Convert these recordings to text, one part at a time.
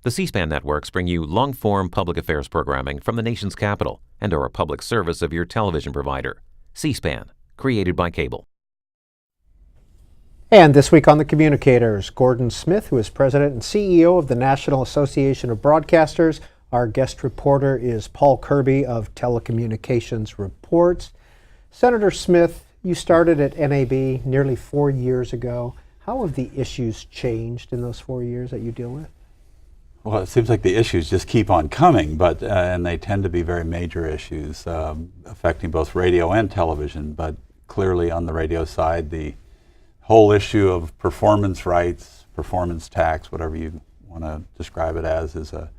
The C-SPAN networks bring you long-form public affairs programming from the nation's capital and are a public service of your television provider. C-SPAN, created by cable. And this week on the Communicators, Gordon Smith, who is president and CEO of the National Association of Broadcasters. Our guest reporter is Paul Kirby of Telecommunications Reports. Senator Smith, you started at NAB nearly 4 years ago. How have the issues changed in those 4 years that you deal with? Well, it seems like the issues just keep on coming, but and they tend to be very major issues affecting both radio and television. But clearly on the radio side, the whole issue of performance rights, performance tax, whatever you want to describe it as, is a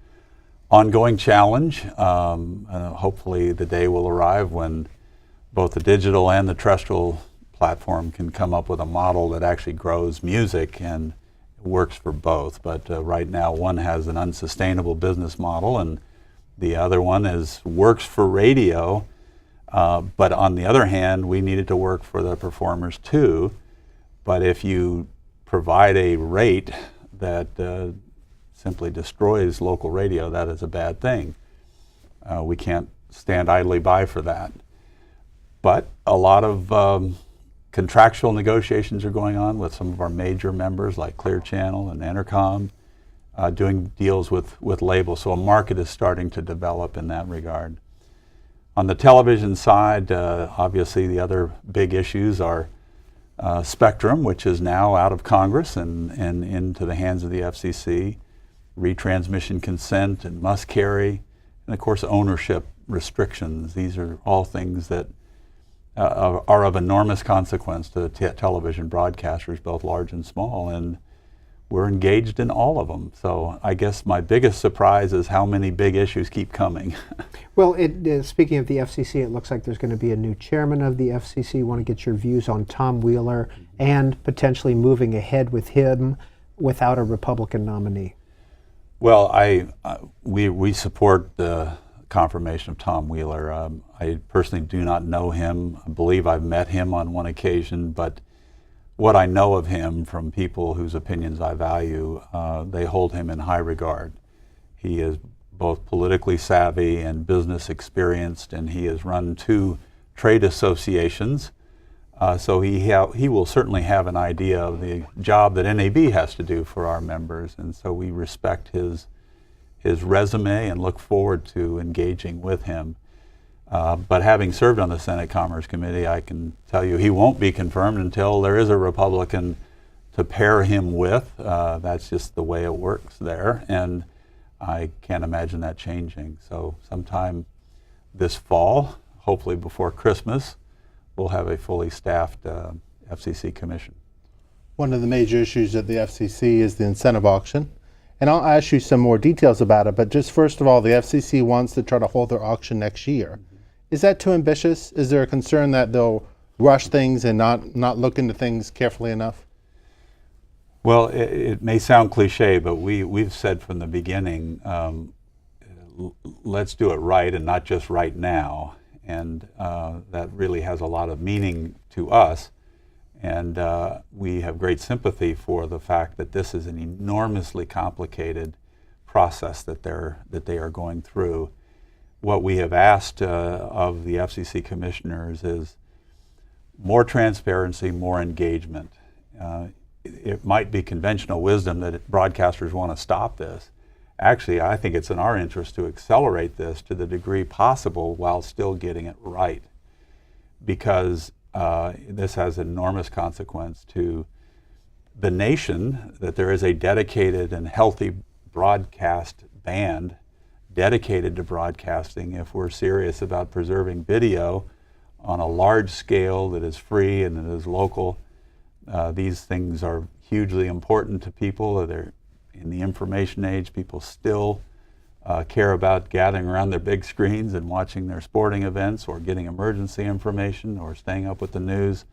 ongoing challenge. Hopefully the day will arrive when both the digital and the terrestrial platform can come up with a model that actually grows music and works for both. But right now one has an unsustainable business model and the other one works for radio. But on the other hand, we need it to work for the performers too. But if you provide a rate that simply destroys local radio, that is a bad thing. We can't stand idly by for that. But a lot of contractual negotiations are going on with some of our major members like Clear Channel and Entercom, doing deals with labels. So a market is starting to develop in that regard. On the television side, obviously the other big issues are spectrum, which is now out of Congress and into the hands of the FCC, retransmission consent and must carry, and of course ownership restrictions. These are all things that are of enormous consequence to television broadcasters, both large and small, and we're engaged in all of them. So I guess my biggest surprise is how many big issues keep coming. Well, speaking of the FCC, it looks like there's going to be a new chairman of the FCC. I want to get your views on Tom Wheeler and potentially moving ahead with him without a Republican nominee. Well, we support the confirmation of Tom Wheeler. I personally do not know him. I believe I've met him on one occasion, but what I know of him from people whose opinions I value, they hold him in high regard. He is both politically savvy and business experienced, and he has run 2 trade associations. So he will certainly have an idea of the job that NAB has to do for our members, and so we respect his resume and look forward to engaging with him. But having served on the Senate Commerce Committee, I can tell you he won't be confirmed until there is a Republican to pair him with. That's just the way it works there, and I can't imagine that changing. So sometime this fall, hopefully before Christmas, we'll have a fully staffed FCC commission. One of the major issues at the FCC is the incentive auction. And I'll ask you some more details about it, but just first of all, the FCC wants to try to hold their auction next year. Is that too ambitious? Is there a concern that they'll rush things and not look into things carefully enough? Well, it may sound cliche, but we've said from the beginning, let's do it right and not just right now. And that really has a lot of meaning to us. And we have great sympathy for the fact that this is an enormously complicated process that they are going through. What we have asked of the FCC commissioners is more transparency, more engagement. It might be conventional wisdom that broadcasters want to stop this. Actually, I think it's in our interest to accelerate this to the degree possible while still getting it right, because this has enormous consequence to the nation, that there is a dedicated and healthy broadcast band dedicated to broadcasting if we're serious about preserving video on a large scale that is free and that is local. These things are hugely important to people. They're in the information age. People still care about gathering around their big screens and watching their sporting events or getting emergency information or staying up with the news.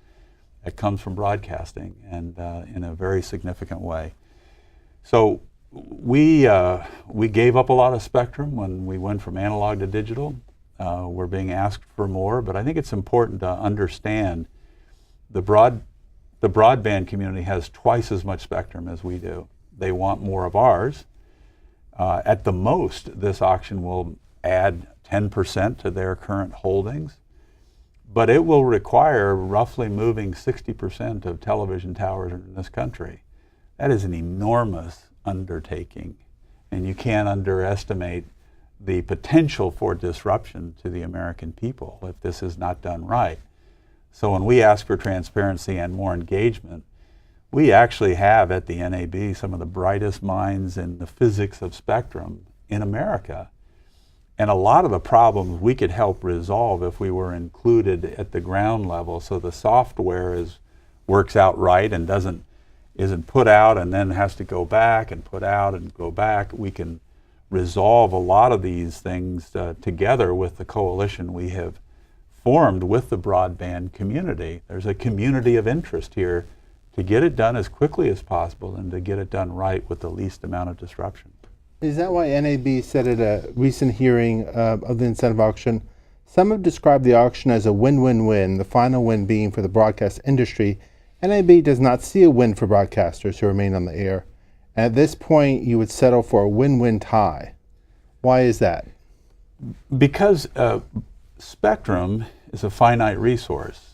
That comes from broadcasting, and in a very significant way. So we gave up a lot of spectrum when we went from analog to digital. We're being asked for more, but I think it's important to understand the broadband community has twice as much spectrum as we do. They want more of ours. At the most, this auction will add 10% to their current holdings, but it will require roughly moving 60% of television towers in this country. That is an enormous undertaking, and you can't underestimate the potential for disruption to the American people if this is not done right. So when we ask for transparency and more engagement, we actually have at the NAB some of the brightest minds in the physics of spectrum in America. And a lot of the problems we could help resolve if we were included at the ground level, so the software works out right and isn't put out and then has to go back and put out and go back. We can resolve a lot of these things together with the coalition we have formed with the broadband community. There's a community of interest here to get it done as quickly as possible and to get it done right with the least amount of disruption. Is that why NAB said at a recent hearing of the incentive auction, some have described the auction as a win-win-win, the final win being for the broadcast industry. NAB does not see a win for broadcasters who remain on the air. And at this point, you would settle for a win-win tie. Why is that? Because spectrum is a finite resource.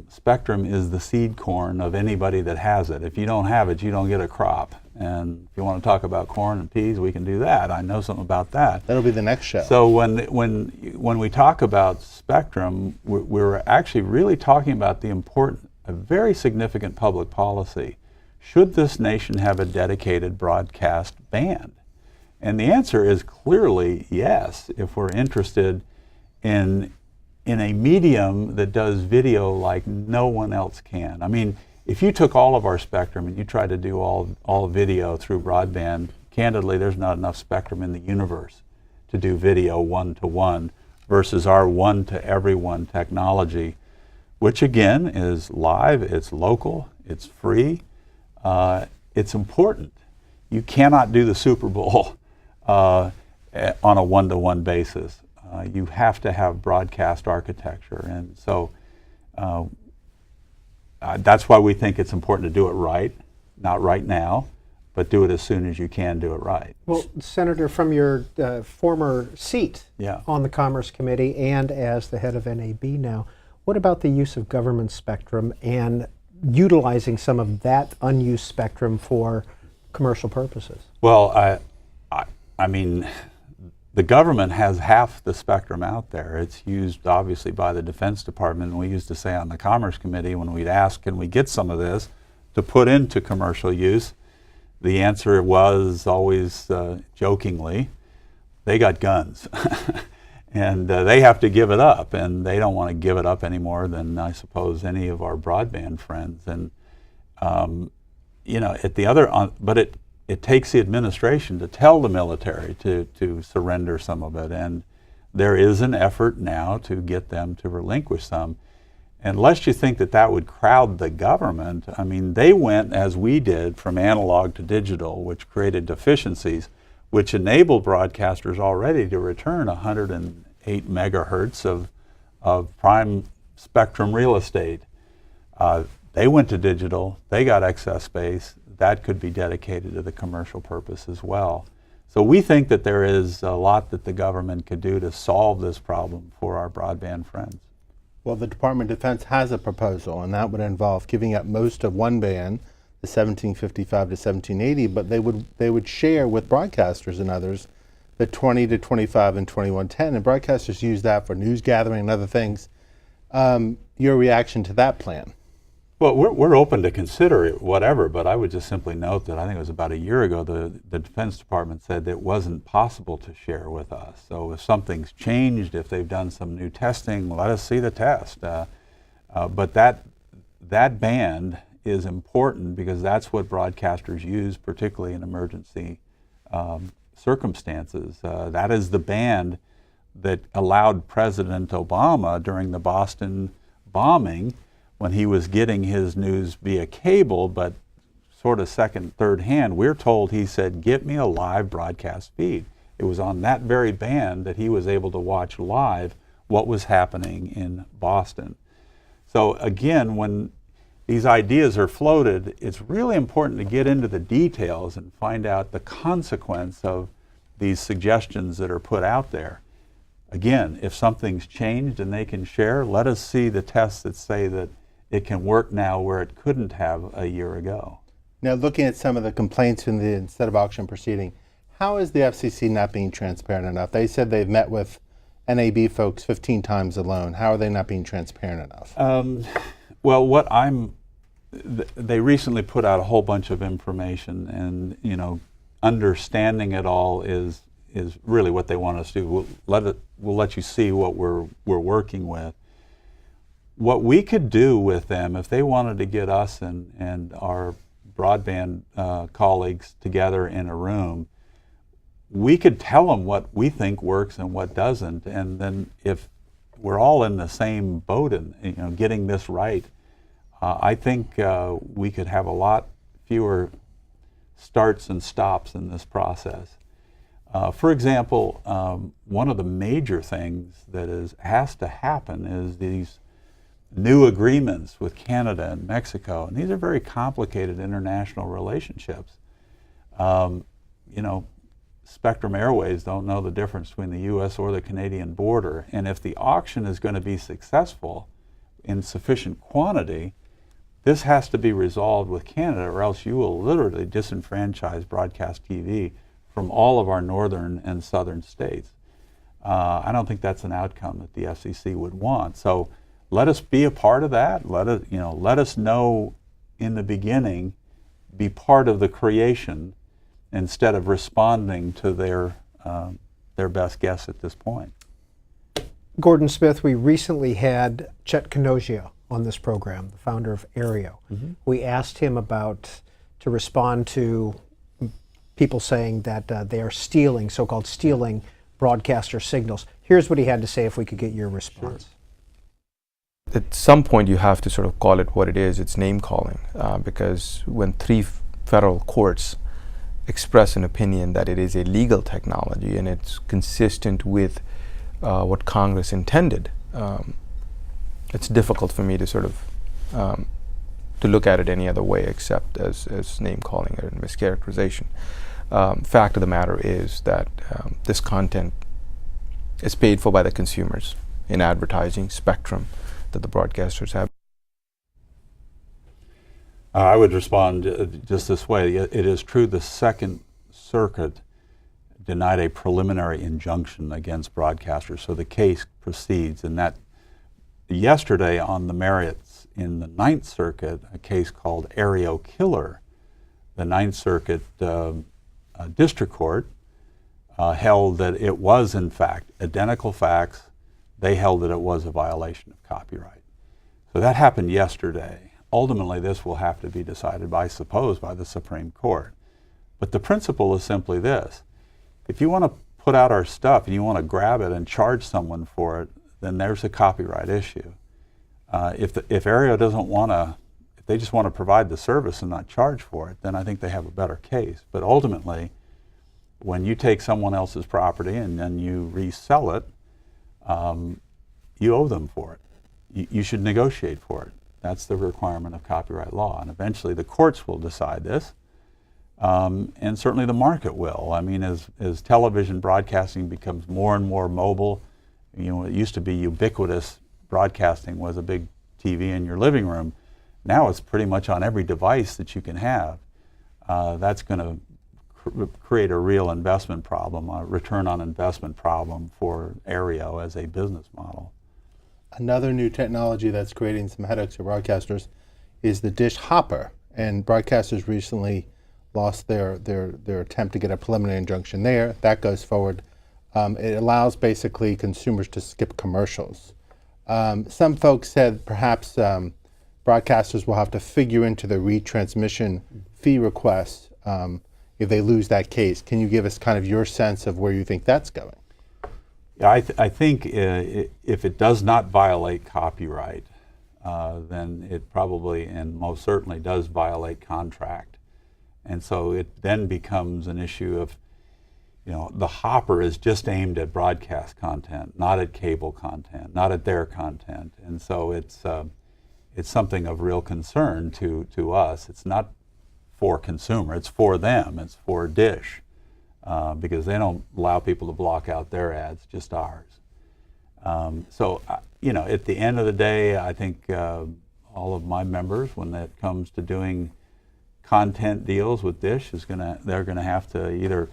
Spectrum is the seed corn of anybody that has it. If you don't have it, you don't get a crop. And if you want to talk about corn and peas, we can do that. I know something about that. That'll be the next show. So when we talk about spectrum, we're actually really talking about a very significant public policy. Should this nation have a dedicated broadcast band? And the answer is clearly yes, if we're interested in a medium that does video like no one else can. I mean, if you took all of our spectrum and you tried to do all video through broadband, candidly, there's not enough spectrum in the universe to do video one-to-one versus our one-to-everyone technology, which again is live, it's local, it's free, it's important. You cannot do the Super Bowl on a one-to-one basis. You have to have broadcast architecture, and so that's why we think it's important to do it right, not right now, but do it as soon as you can do it right. Well, Senator, from your former seat on the Commerce Committee and as the head of NAB now, what about the use of government spectrum and utilizing some of that unused spectrum for commercial purposes? Well, I mean, the government has half the spectrum out there. It's used obviously by the Defense Department. We used to say on the Commerce Committee when we'd ask, can we get some of this to put into commercial use? The answer was always jokingly, they got guns. And they have to give it up, and they don't want to give it up any more than I suppose any of our broadband friends. And you know, but it takes the administration to tell the military to surrender some of it, and there is an effort now to get them to relinquish some. And lest you think that would crowd the government, I mean, they went, as we did, from analog to digital, which created deficiencies, which enabled broadcasters already to return 108 megahertz of prime spectrum real estate. They went to digital, they got excess space, that could be dedicated to the commercial purpose as well. So we think that there is a lot that the government could do to solve this problem for our broadband friends. Well, the Department of Defense has a proposal, and that would involve giving up most of one band, the 1755 to 1780, but they would share with broadcasters and others the 20 to 25 and 2110, and broadcasters use that for news gathering and other things. Your reaction to that plan? Well, we're open to consider it, whatever, but I would just simply note that I think it was about a year ago the Defense Department said that it wasn't possible to share with us. So if something's changed, if they've done some new testing, let us see the test. But that band is important because that's what broadcasters use, particularly in emergency circumstances. That is the band that allowed President Obama during the Boston bombing, when he was getting his news via cable, but sort of second, third hand, we're told he said, get me a live broadcast feed. It was on that very band that he was able to watch live what was happening in Boston. So again, when these ideas are floated, it's really important to get into the details and find out the consequence of these suggestions that are put out there. Again, if something's changed and they can share, let us see the tests that say that it can work now where it couldn't have a year ago. Now, looking at some of the complaints in the instead of auction proceeding, how is the FCC not being transparent enough? They said they've met with NAB folks 15 times alone. How are they not being transparent enough? Well, they recently put out a whole bunch of information, and understanding it all is really what they want us to do. We'll let you see what we're working with. What we could do with them, if they wanted to get us and our broadband colleagues together in a room, we could tell them what we think works and what doesn't, and then if we're all in the same boat and getting this right, I think we could have a lot fewer starts and stops in this process. For example, one of the major things that has to happen is these new agreements with Canada and Mexico, and these are very complicated international relationships. Spectrum Airways don't know the difference between the U.S. or the Canadian border, and if the auction is going to be successful in sufficient quantity, this has to be resolved with Canada, or else you will literally disenfranchise broadcast TV from all of our northern and southern states. I don't think that's an outcome that the FCC would want. So let us be a part of that. Let us know in the beginning, be part of the creation instead of responding to their best guess at this point. Gordon Smith, we recently had Chet Kanosia on this program, the founder of Aereo. Mm-hmm. We asked him to respond to people saying that they are so-called stealing broadcaster signals. Here's what he had to say if we could get your response. Sure. At some point you have to sort of call it what it is. It's name calling, because when three federal courts express an opinion that it is a legal technology and it's consistent with what Congress intended, it's difficult for me to sort of to look at it any other way except as name calling and mischaracterization. Fact of the matter is that this content is paid for by the consumers in advertising spectrum that the broadcasters have. I would respond just this way. It is true the Second Circuit denied a preliminary injunction against broadcasters, so the case proceeds. And that yesterday on the merits in the Ninth Circuit, a case called Aereo Killer, the Ninth Circuit District Court held that it was in fact identical facts. They held that it was a violation of copyright. So that happened yesterday. Ultimately, this will have to be decided, I suppose, by the Supreme Court. But the principle is simply this. If you want to put out our stuff and you want to grab it and charge someone for it, then there's a copyright issue. If Aereo doesn't want to, if they just want to provide the service and not charge for it, then I think they have a better case. But ultimately, when you take someone else's property and then you resell it, you owe them for it. You should negotiate for it. That's the requirement of copyright law. And eventually the courts will decide this, and certainly the market will. I mean, as television broadcasting becomes more and more mobile, it used to be ubiquitous. Broadcasting was a big TV in your living room. Now it's pretty much on every device that you can have. That's going to create a real investment problem, a return on investment problem for Aereo as a business model. Another new technology that's creating some headaches for broadcasters is the dish hopper. And broadcasters recently lost their attempt to get a preliminary injunction there. That goes forward. It allows basically consumers to skip commercials. Some folks said perhaps broadcasters will have to figure into the retransmission fee request if they lose that case. Can you give us kind of your sense of where you think that's going? Yeah, I think if it does not violate copyright, then it probably and most certainly does violate contract. And so it then becomes an issue of, the hopper is just aimed at broadcast content, not at cable content, not at their content. And so it's something of real concern to us. It's not for consumer, it's for them, it's for Dish. because they don't allow people to block out their ads, just ours. At the end of the day, I think all of my members, when it comes to doing content deals with Dish, they're gonna have to either,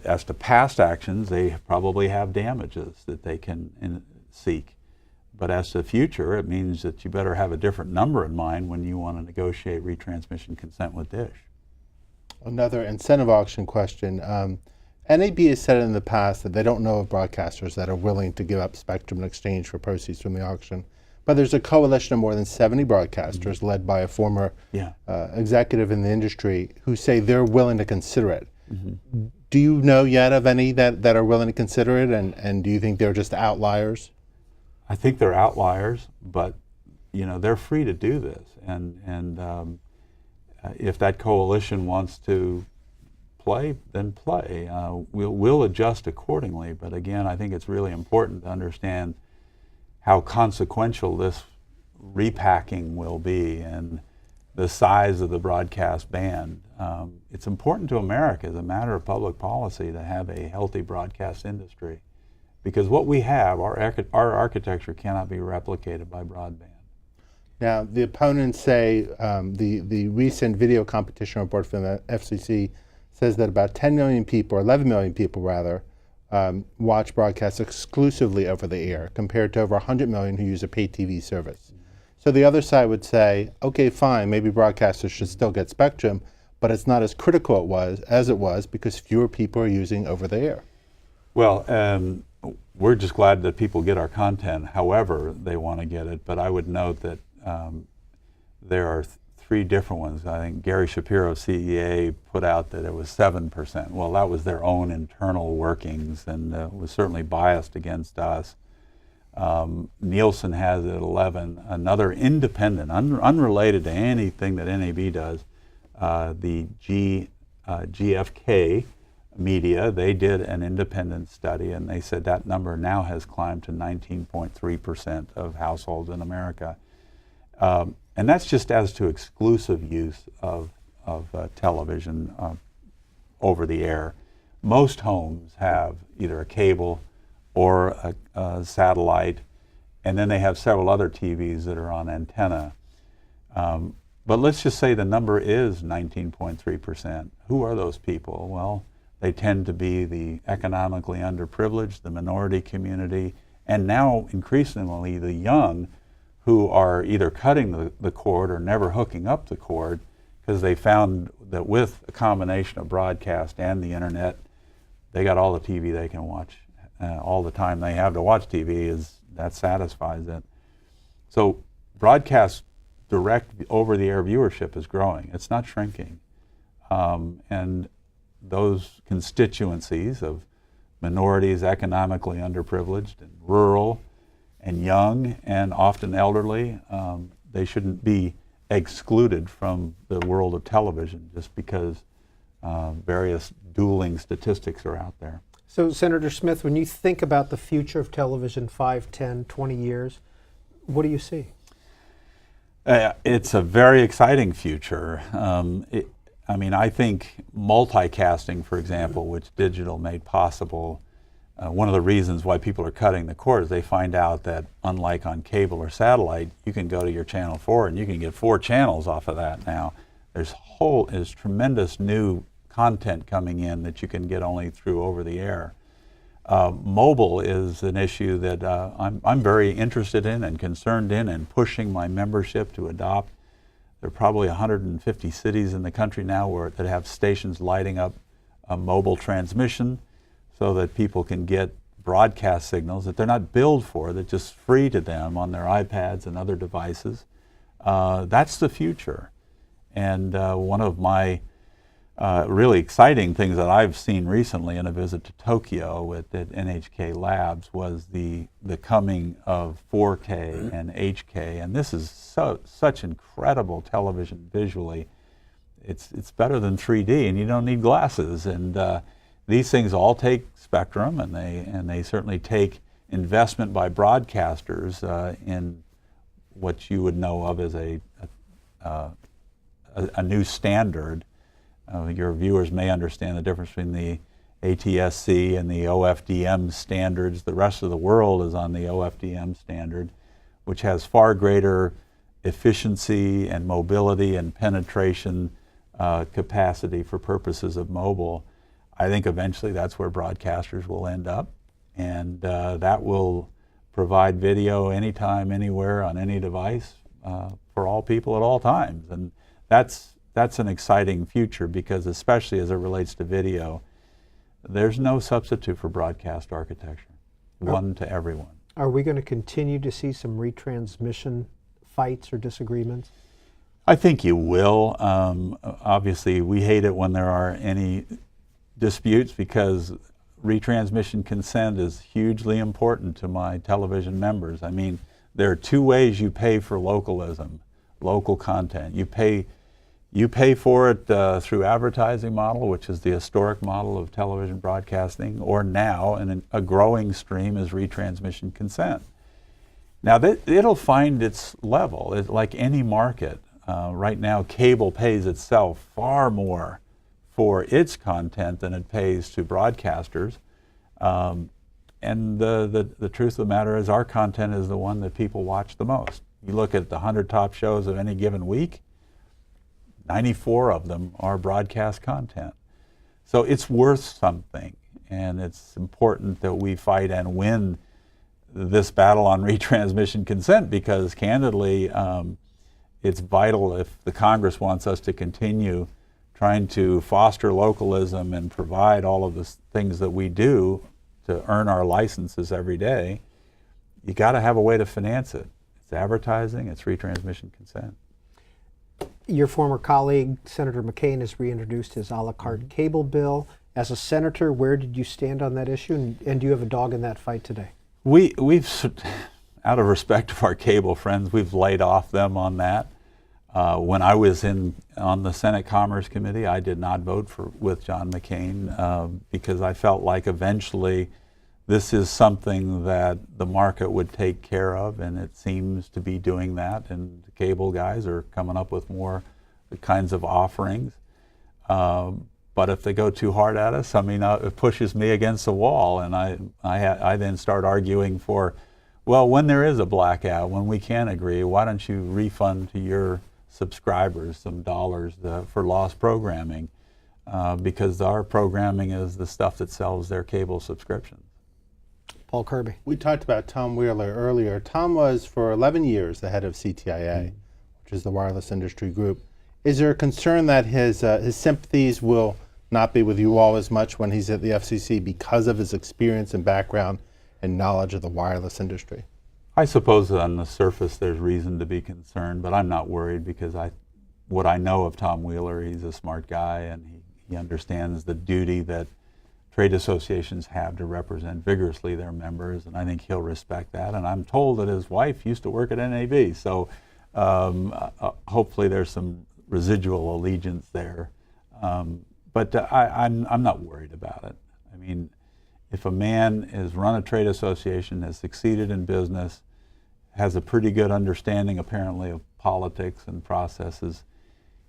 as to past actions, they probably have damages that they can seek. But as to the future, it means that you better have a different number in mind when you want to negotiate retransmission consent with Dish. Another incentive auction question. NAB has said in the past that they don't know of broadcasters that are willing to give up spectrum in exchange for proceeds from the auction. But there's a coalition of more than 70 broadcasters led by a former executive in the industry who say they're willing to consider it. Do you know yet of any that are willing to consider it, and do you think they're just outliers? I think they're outliers, but they're free to do this, and if that coalition wants to play, then play. We'll adjust accordingly, but again, I think it's really important to understand how consequential this repacking will be and the size of the broadcast band. It's important to America as a matter of public policy to have a healthy broadcast industry, because what we have, our architecture cannot be replicated by broadband. Now, the opponents say the recent video competition report from the FCC says that about 10 million people, or 11 million people rather, watch broadcasts exclusively over the air, compared to over 100 million who use a pay TV service. So the other side would say, okay, fine, maybe broadcasters should still get spectrum, but it's not as critical as it was because fewer people are using over the air. Well, we're just glad that people get our content however they want to get it, but I would note that there are three different ones. I think Gary Shapiro, CEA, put out that it was 7%. Well, that was their own internal workings and was certainly biased against us. Nielsen has it at 11. Another independent, unrelated to anything that NAB does, the GFK Media, they did an independent study and they said that number now has climbed to 19.3% of households in America. And that's just as to exclusive use of television over the air. Most homes have either a cable or a satellite, and then they have several other TVs that are on antenna. But let's just say the number is 19.3%. Who are those people? Well, they tend to be the economically underprivileged, the minority community, and now increasingly the young, who are either cutting the cord or never hooking up the cord because they found that with a combination of broadcast and the internet, they got all the TV they can watch. All the time they have to watch TV, that satisfies it. So broadcast direct over-the-air viewership is growing. It's not shrinking. And those constituencies of minorities, economically underprivileged and rural and young and often elderly, they shouldn't be excluded from the world of television just because various dueling statistics are out there. So, Senator Smith, when you think about the future of television 5, 10, 20 years, what do you see? It's a very exciting future. I think multicasting, for example, which digital made possible, one of the reasons why people are cutting the cord is they find out that unlike on cable or satellite, you can go to your channel 4 and you can get 4 channels off of that now. There's tremendous new content coming in that you can get only through over the air. Mobile is an issue that I'm very interested in and concerned in and pushing my membership to adopt. There are probably 150 cities in the country now that have stations lighting up a mobile transmission so that people can get broadcast signals that they're not billed for, that just free to them on their iPads and other devices. That's the future. And one of my really exciting things that I've seen recently in a visit to Tokyo at NHK Labs was the coming of 4K and HK, and this is such incredible television visually. It's better than 3D, and you don't need glasses. And these things all take spectrum, and they certainly take investment by broadcasters in what you would know of as a new standard Your viewers may understand the difference between the ATSC and the OFDM standards. The rest of the world is on the OFDM standard, which has far greater efficiency and mobility and penetration capacity for purposes of mobile. I think eventually that's where broadcasters will end up, and that will provide video anytime, anywhere, on any device for all people at all times. And that's an exciting future, because especially as it relates to video, there's no substitute for broadcast architecture, one to everyone. Are we going to continue to see some retransmission fights or disagreements? I think you will. Obviously, we hate it when there are any disputes, because retransmission consent is hugely important to my television members. I mean, there are two ways you pay for localism, local content. You pay for it through advertising model, which is the historic model of television broadcasting, or now, and a growing stream, is retransmission consent. Now, it'll find its level. It's like any market. Right now, cable pays itself far more for its content than it pays to broadcasters. And the truth of the matter is, our content is the one that people watch the most. You look at the 100 top shows of any given week, 94 of them are broadcast content. So it's worth something, and it's important that we fight and win this battle on retransmission consent, because candidly, it's vital if the Congress wants us to continue trying to foster localism and provide all of the things that we do to earn our licenses every day. You got to have a way to finance it. It's advertising, it's retransmission consent. Your former colleague, Senator McCain, has reintroduced his a la carte cable bill. As a senator, where did you stand on that issue, and do you have a dog in that fight today? We've, out of respect of our cable friends, we've laid off them on that. When I was on the Senate Commerce Committee, I did not vote with John McCain because I felt like eventually this is something that the market would take care of, and it seems to be doing that, and the cable guys are coming up with more kinds of offerings. But if they go too hard at us, I mean, it pushes me against the wall, and I then start arguing for, well, when there is a blackout, when we can't agree, why don't you refund to your subscribers some dollars for lost programming, because our programming is the stuff that sells their cable subscriptions. Paul Kirby. We talked about Tom Wheeler earlier. Tom was for 11 years the head of CTIA, which is the wireless industry group. Is there a concern that his sympathies will not be with you all as much when he's at the FCC because of his experience and background and knowledge of the wireless industry? I suppose on the surface there's reason to be concerned, but I'm not worried, because what I know of Tom Wheeler, he's a smart guy, and he understands the duty that trade associations have to represent vigorously their members, and I think he'll respect that. And I'm told that his wife used to work at NAB, so hopefully there's some residual allegiance there. But I'm not worried about it. I mean, if a man has run a trade association, has succeeded in business, has a pretty good understanding apparently of politics and processes,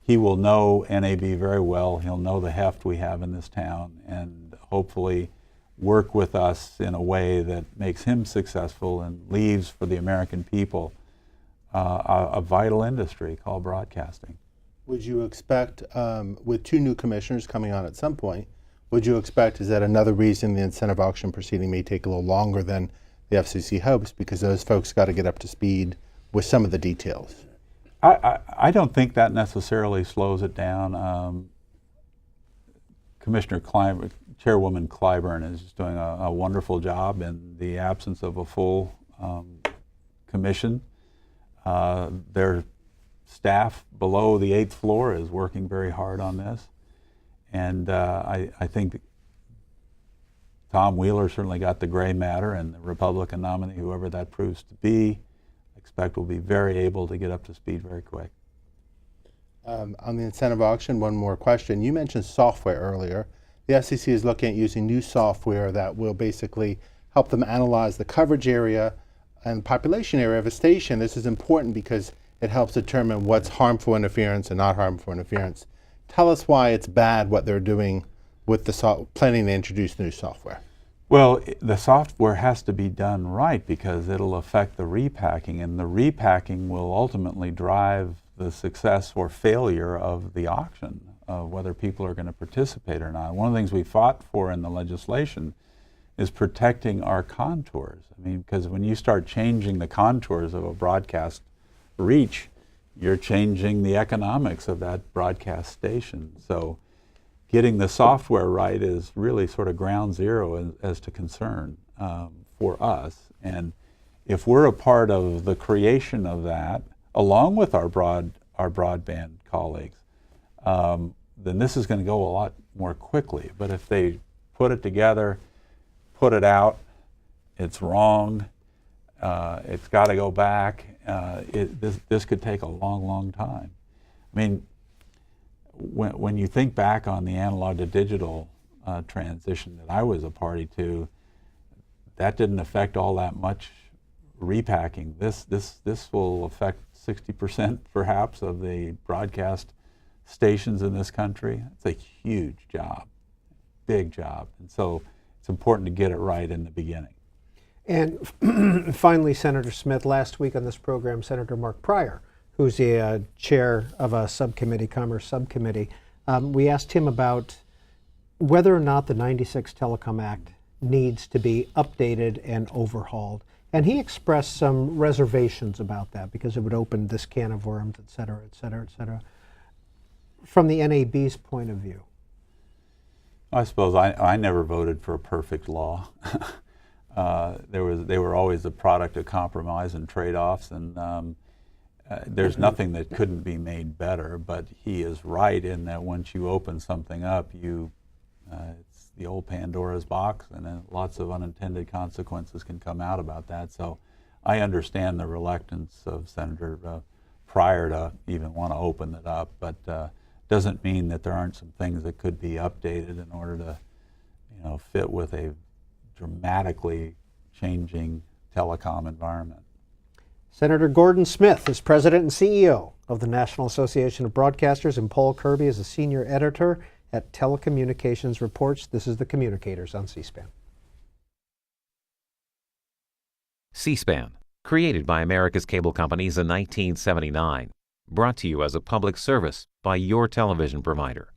he will know NAB very well. He'll know the heft we have in this town, and hopefully work with us in a way that makes him successful and leaves for the American people a vital industry called broadcasting. Would you expect, with two new commissioners coming on at some point, would you expect, is that another reason the incentive auction proceeding may take a little longer than the FCC hopes, because those folks got to get up to speed with some of the details? I don't think that necessarily slows it down. Chairwoman Clyburn is doing a wonderful job in the absence of a full commission. Their staff below the 8th floor is working very hard on this. And I think Tom Wheeler certainly got the gray matter, and the Republican nominee, whoever that proves to be, I expect will be very able to get up to speed very quick. On the incentive auction, one more question. You mentioned software earlier. The FCC is looking at using new software that will basically help them analyze the coverage area and population area of a station. This is important because it helps determine what's harmful interference and not harmful interference. Tell us why it's bad what they're doing with the planning to introduce new software. Well, the software has to be done right because it'll affect the repacking, and the repacking will ultimately drive the success or failure of the auction, of whether people are going to participate or not. One of the things we fought for in the legislation is protecting our contours. I mean, because when you start changing the contours of a broadcast reach, you're changing the economics of that broadcast station. So getting the software right is really sort of ground zero as to concern for us. And if we're a part of the creation of that, along with our broadband colleagues, then this is going to go a lot more quickly. But if they put it together, put it out, it's wrong, it's got to go back, this could take a long, long time. I mean, when you think back on the analog to digital transition that I was a party to, that didn't affect all that much repacking. This will affect 60% perhaps of the broadcast stations in this country. It's a huge job, big job, and so it's important to get it right in the beginning. And finally, Senator Smith, last week on this program, Senator Mark Pryor, who's the chair of a subcommittee, Commerce Subcommittee, we asked him about whether or not the 96 Telecom Act needs to be updated and overhauled. And he expressed some reservations about that because it would open this can of worms, et cetera, et cetera, et cetera. From the NAB's point of view. I suppose I never voted for a perfect law. They were always a product of compromise and trade-offs, and there's nothing that couldn't be made better. But he is right in that once you open something up, it's the old Pandora's box, and then lots of unintended consequences can come out about that. So I understand the reluctance of Senator Pryor to even want to open it up, but doesn't mean that there aren't some things that could be updated in order to, fit with a dramatically changing telecom environment. Senator Gordon Smith is president and CEO of the National Association of Broadcasters, and Paul Kirby is a senior editor at Telecommunications Reports. This is the Communicators on C-SPAN. C-SPAN, created by America's cable companies in 1979, brought to you as a public service by your television provider.